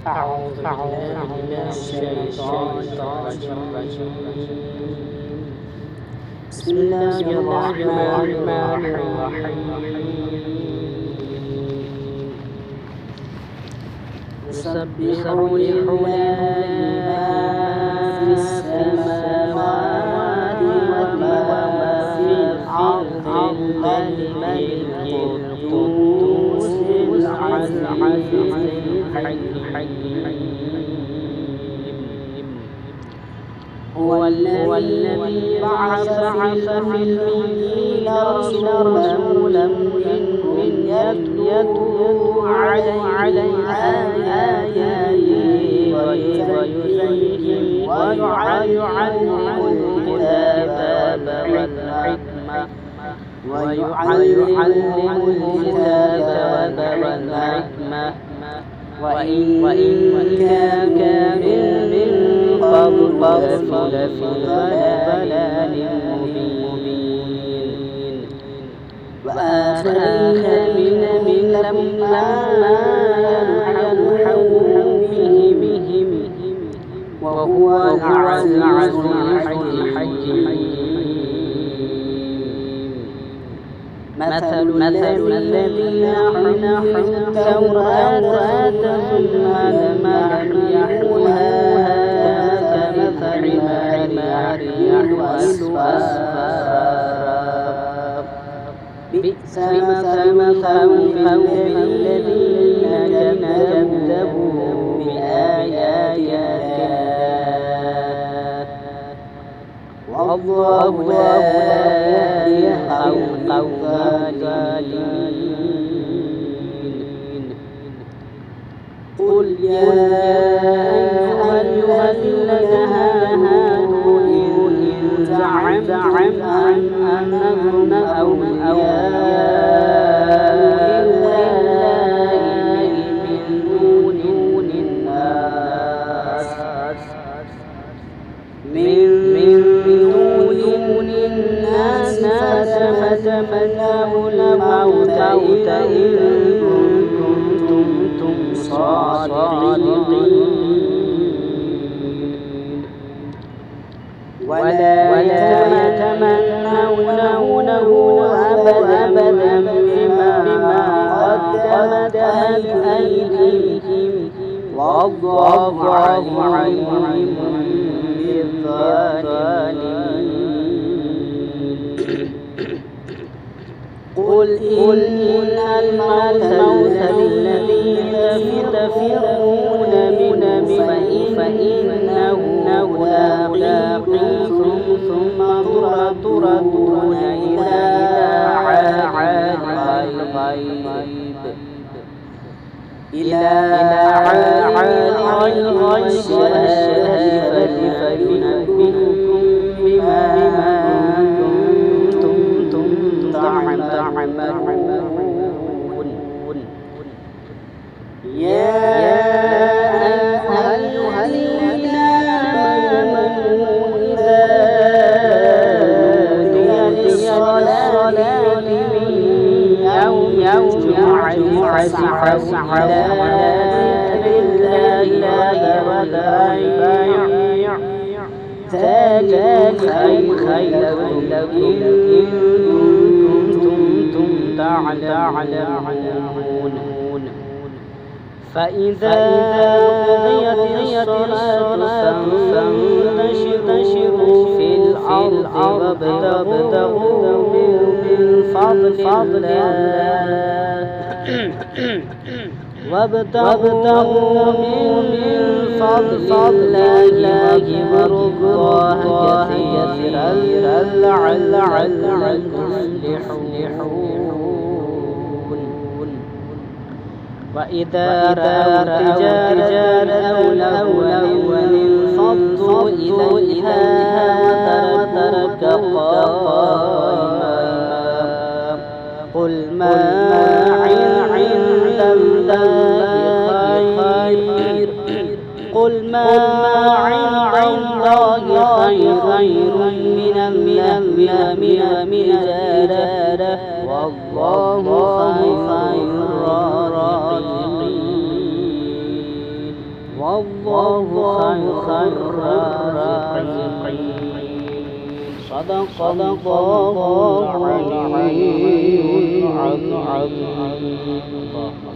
أعوذ بالله من الشيطان الرجيم. بسم الله الرحمن الرحيم. يسبح لله ما في السماوات وما في الأرض الملك القدوس العزيز الحكيم. هو الذي بعث في الأميين رسولا منهم يتلو عليهم آياته ويزكيهم ويعلمهم الكتاب والحكمة وإن كان من قبل لفي ضلال مبين. وآخرين لما يلحقوا بهم وهو العزيز الحكيم. مثل الذين حملوا التوراة ثم لم يحملوها كمثل حمار يحمل أسفارا بئس مثل الذين كذبوا بآيات الله والله لا يهدي القوم الظالمين. قل يا أيها الذين هادوا إن زعمتم أنكم أولياء لله من دون الناس فتمنوا الموت إن كنتم صادقين ولا يتمنونه أبدا بما قدمت أيديهم والله عليم بالظالمين. قل إن الموت الذي تفرون منه فإنه ملاقيكم ثم تردون إلى عالم الغيب والشهادة فينبئكم بما كنتم تعملون. يا أيها الذين آمنوا إذا نودي للصلاة من يوم الجمعة فاسعوا إلى ذكر الله وذروا البيع ذلك خير لكم إن كنتم تعلمون. فإذا قضيت الصلاة فانتشروا في الأرض وابتغوا من فضل الله واذكروا الله كثيرا لعلكم تفلحون. وإذا رأوا تجارة أو لهوا انفضوا إليها وتركوك قائما. قل ما عند الله خير من التجارة والله خير الرازقين. والله خير الرازقين. صدق الله العلي العظيم.